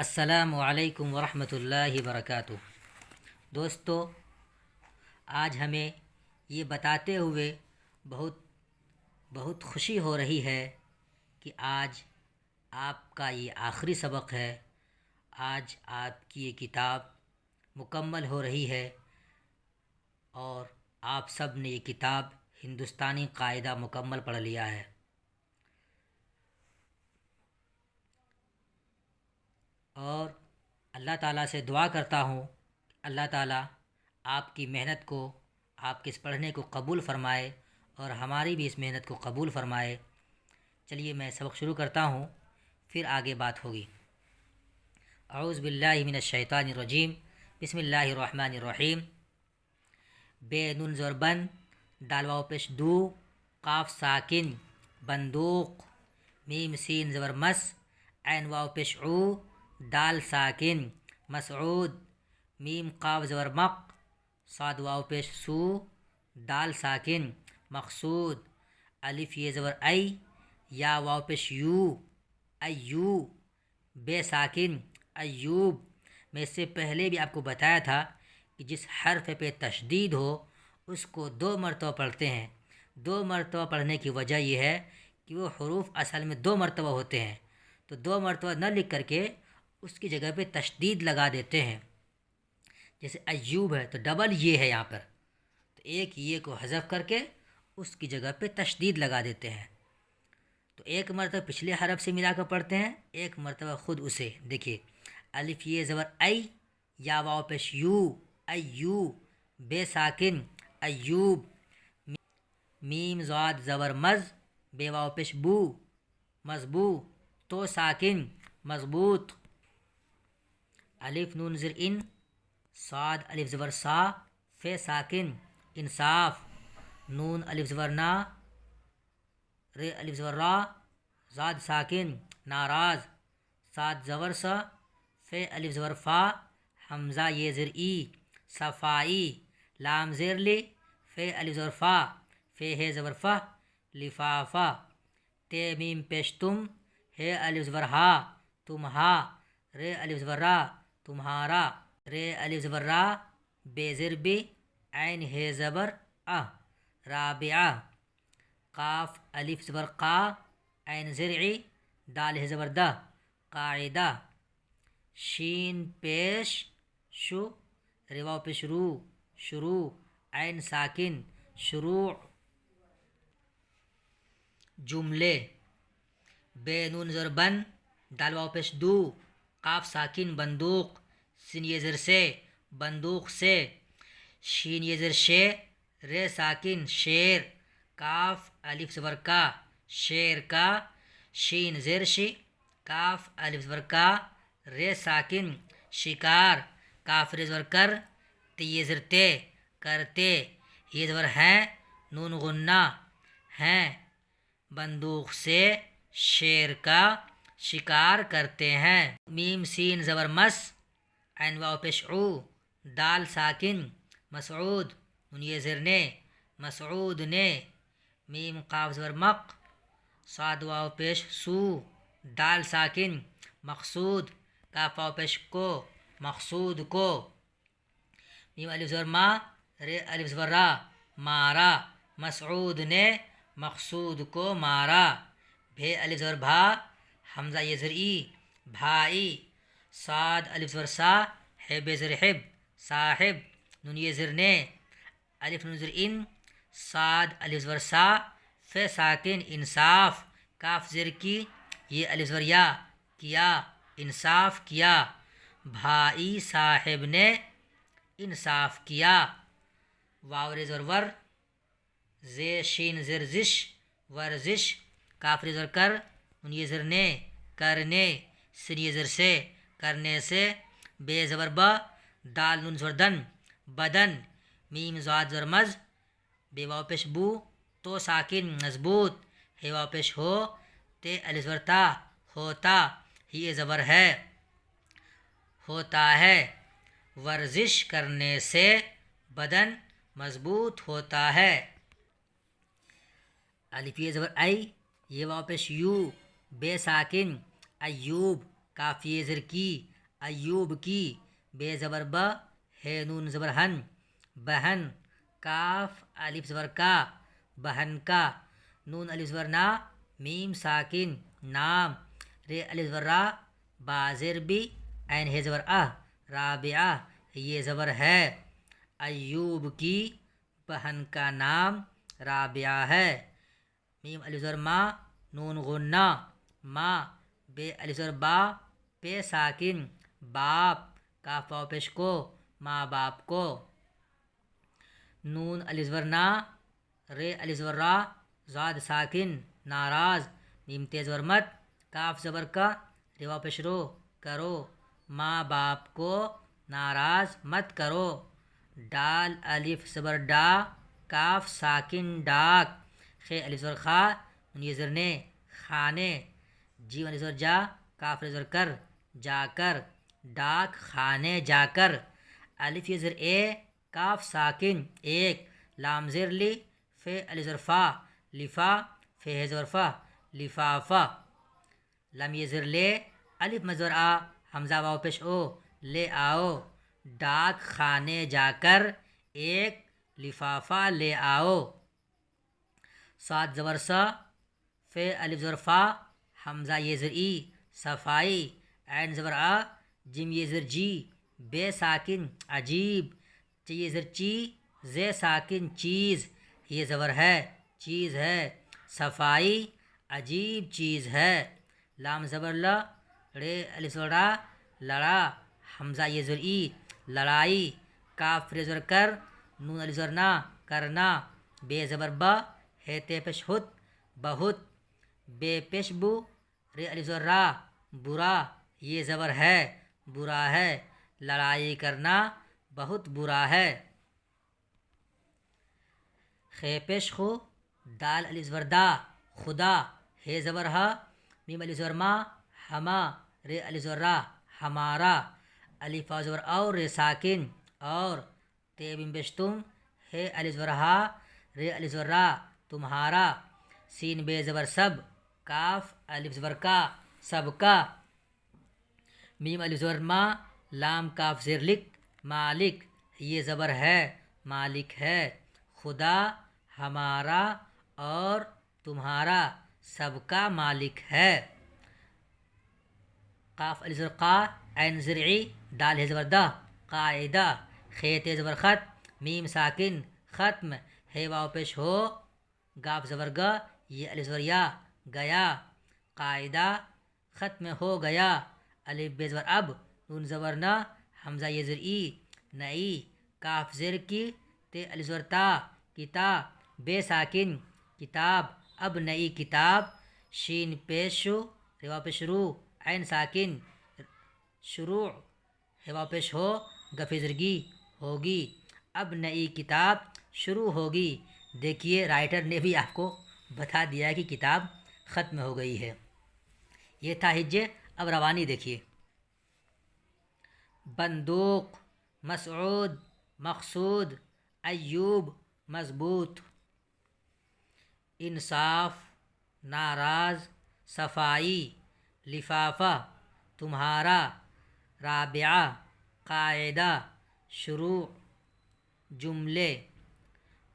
السلام علیکم ورحمۃ اللہ وبرکاتہ۔ دوستو، آج ہمیں یہ بتاتے ہوئے بہت خوشی ہو رہی ہے کہ آج آپ کا یہ آخری سبق ہے۔ آج آپ کی یہ کتاب مکمل ہو رہی ہے اور آپ سب نے یہ کتاب ہندوستانی قاعدہ مکمل پڑھ لیا ہے۔ اور اللہ تعالیٰ سے دعا کرتا ہوں کہ اللہ تعالیٰ آپ کی محنت کو، آپ کے اس پڑھنے کو قبول فرمائے اور ہماری بھی اس محنت کو قبول فرمائے۔ چلیے میں سبق شروع کرتا ہوں، پھر آگے بات ہوگی۔ اعوذ باللہ من الشیطان الرجیم، بسم اللہ الرحمن الرحیم۔ بے نون زور بن، دال واو پیش دو، قاف ساکن، بندوق، میم سین زبر مس، عین واو پیش عو، دال ساکن، مسعود، میم قاف زبر مق، صاد واو پیش سو، دال ساکن، مقصود، الف یہ زبر ای، یا واو پیش یو، ایو، بے ساکن، ایوب۔ میں اس سے پہلے بھی آپ کو بتایا تھا کہ جس حرف پہ تشدید ہو اس کو 2 مرتبہ پڑھتے ہیں۔ 2 مرتبہ پڑھنے کی وجہ یہ ہے کہ وہ حروف اصل میں 2 مرتبہ ہوتے ہیں، تو 2 مرتبہ نہ لکھ کر کے اس کی جگہ پہ تشدید لگا دیتے ہیں۔ جیسے ایوب ہے تو ڈبل یہ ہے یہاں پر، تو ایک یہ کو حذف کر کے اس کی جگہ پہ تشدید لگا دیتے ہیں۔ تو ایک مرتبہ پچھلے حرف سے ملا کر پڑھتے ہیں، ایک مرتبہ خود اسے۔ دیکھیے، الف یہ زبر ای، یا واو پیش یو، ایو، بے ساکن، ایوب، میم زاد زبر مز، بے واو پیش بو، مضبو، تو ساکن، مضبوط، الف نون زر ان، صاد الف زبر سا، فے ساکن، انصاف، نون الف زبر نا، رے الف زبر را، زاد ساکن، ناراض، صاد زبر سا، فے الف زبر فا، حمزہ یہ زر ای، صفائی، لام زیر لی، فے الف زبر فا، فے ہے زبر فا، لفافہ، تے میم پیش تم، ہے الف زبر ہا، تمہا، رے الف زبر را، تمہارا، رے الف زبر را، بے زر بی، عین ہے زبر ا، رابعہ، قاف الف زبر قا، عین زرعی، دال ہے زبر دہ، قاعدہ، شین پیش شو، رواو پیش رو، شروع، عین ساکن، شروع۔ جملے، بے نون زر بن، دال واو پیش دو، قاف ساکن، بندوق، سین یہ زر سے، بندوق سے، شین یہ زر شے، رے ساکن، شیر، کاف الف زبر کا، شیر کا، شین زیر شی، کاف الف زبر کا، رے ساکن، شکار، کاف رے زبر کر، تی یہ زر تے، کرتے، یہ زبر ہیں، نون غنہ، ہیں، بندوق سے، شیر کا شکار کرتے ہیں۔ میم سین زبر مس، عین واو پیش عو، دال ساکن، مسعود، نون یہ زر نے، مسعود نے، میم قاف زبر مق، صاد واو پیش سو، دال ساکن، مقصود، کاف واو پیش کو، مقصود کو، میم الف زبر ما، رے الف زبر را، مارا، مسعود نے مقصود کو مارا، بھے الف زبر بھا، حمزہ یہ زر ای، بھائی، صاد الف زبر سا، ہے بے زر حب، صاحب، نون یہ زر نے، الف نون زر ان، صاد الف زبر سا، فے ساکن، انصاف، کاف زر کی، یہ الف زبر یا، کیا، انصاف کیا، بھائی صاحب نے انصاف کیا، واو رے زبر ور، زے شین زر زش، ورزش، کاف رے زبر کر، نون یہ زر نے، کرنے، سین یہ زر سے، کرنے سے، بے زبر با، دال نون زبر دن، بدن، میم زاد زبر مز، بے واو پیش بو، تو ساکن، مضبوط، ہے واو پیش ہو، تے الف زبر تا، ہوتا، یہ زبر ہے، ہوتا ہے، ورزش کرنے سے بدن مضبوط ہوتا ہے۔ الف یہ زبر ای، یہ واو پیش یو، بے ساکن، ایوب، کاف یہ زر کی، ایوب کی، بے زبر ب، ہے نون زبر ہن، بہن، کاف الف زبر کا، بہن کا، نون الف زبر نا، میم ساکن، نام، رے الف زبر را، با زیر بی، عین ہے زبر رابعہ، یہ زبر ہے۔ ایوب کی بہن کا نام رابعہ ہے۔ میم الف زبر ما، نون غنہ، ما، بے الف زبر با، پے ساکن، باپ، کاف واو پیش کو، ماں باپ کو، نون الف زبر نا، رے الف زبر را، زاد ساکن، ناراض، میم تیز زبر مت، کاف زبر کا، رے واو پیش رو، کرو، ماں باپ کو ناراض مت کرو، ڈال الف زبر ڈا، کاف ساکن، ڈاک، خے الف زبر خا، نون یہ زر نے، خانے، جیم الف زبر جا، کاف الف زبر کر، جا کر، ڈاک خانے جا کر، الف یہ زر اے، کاف ساکن، ایک، لام زیر لی، فے الف زبر فا، لفا، فے ہے زبر فا، لفافا، لام یہ زر لے، الف مزور آ، حمزہ واو پیش او، لے آؤ، ڈاک خانے جا کر ایک لفافہ لے آؤ، صاد زبر سا، فے الف زبر فا، حمزہ یہ زر ای، صفائی، عین زبر آ، جیم یہ زر جی، بے ساکن، عجیب، چی یہ زر چی، زے ساکن، چیز، یہ زبر ہے، چیز ہے، صفائی، عجیب چیز ہے، لام زبر ل، رے الف زبر را، لڑا، حمزہ یہ زر ای، لڑائی، کاف رے زبر کر، نون الف زبر نا، کرنا، بے زبر با، ہے تے پیش ہت، بہت، بے پیش بو، رے الف زبر را، برا، یہ زبر ہے، برا ہے، لڑائی کرنا بہت برا ہے، خے پیش خو، دال الف زبر دا، خدا، ہے زبر ہا، میم الف زبر ما، ہما، رے الف زبر را، ہمارا، الف واو زبر اور، رے ساکن، اور، تے میم پیش تم، ہے الف زبر ہا، رے الف زبر را، تمہارا، سین بے زبر سب، کاف الف زبر کا، سب کا، میم الف زبر ما، لام کاف زیر لک، مالک، یہ زبر ہے، مالک ہے، خدا ہمارا اور تمہارا سب کا مالک ہے، قاف الف زبر قا، عین زرعی، دال ہے زبر دا، قاعدہ، خے تے زبر خط، میم ساکن، ختم، ہے واو پیش ہو، گاف زبر گا، یہ الف زبر یا، گیا، قاعدہ، ختم ہو گیا، الف بے زبر اب، نون زبر نا، حمزہ یہ زر ای، نئی، کاف زیر کی، تے الف زبر تا، کتا، بے ساکن، کتاب، اب نئی کتاب، شین پیشو، رے واو پیش رو، عین ساکن، شروع، ہے واو پیش ہو، گفے زرگی، ہوگی، اب نئی کتاب شروع ہوگی، دیکھیے رائٹر نے بھی آپ کو بتا دیا کہ کتاب ختم ہو گئی ہے۔ یہ تھا ہجے، اب روانی دیکھیے، بندوق، مسعود، مقصود، ایوب، مضبوط، انصاف، ناراض، صفائی، لفافہ، تمہارا، رابعہ، قاعدہ، شروع، جملے،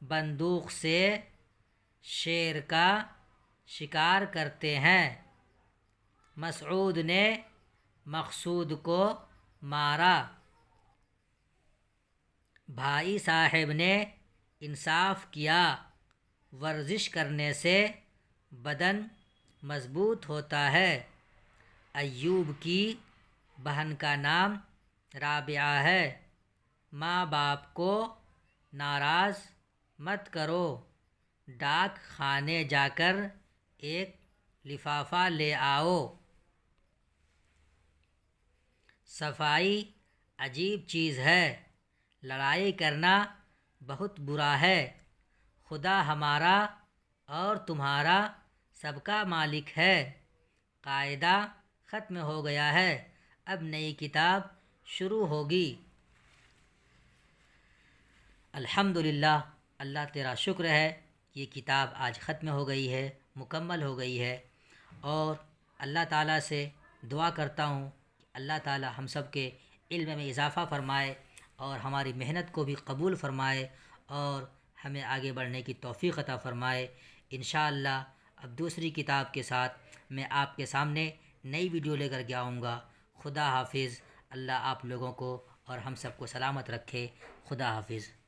بندوق سے شیر کا شکار کرتے ہیں، مسعود نے مقصود کو مارا، بھائی صاحب نے انصاف کیا، ورزش کرنے سے بدن مضبوط ہوتا ہے، ایوب کی بہن کا نام رابعہ ہے، ماں باپ کو ناراض مت کرو، ڈاک خانے جا کر ایک لفافہ لے آؤ، صفائی عجیب چیز ہے، لڑائی کرنا بہت برا ہے، خدا ہمارا اور تمہارا سب کا مالک ہے، قاعدہ ختم ہو گیا ہے، اب نئی کتاب شروع ہوگی، الحمدللہ، اللہ تیرا شکر ہے، یہ کتاب آج ختم ہو گئی ہے، مکمل ہو گئی ہے، اور اللہ تعالیٰ سے دعا کرتا ہوں کہ اللہ تعالی ہم سب کے علم میں اضافہ فرمائے اور ہماری محنت کو بھی قبول فرمائے اور ہمیں آگے بڑھنے کی توفیق عطا فرمائے۔ انشاءاللہ اب دوسری کتاب کے ساتھ میں آپ کے سامنے نئی ویڈیو لے کر کے آؤں گا۔ خدا حافظ۔ اللہ آپ لوگوں کو اور ہم سب کو سلامت رکھے۔ خدا حافظ۔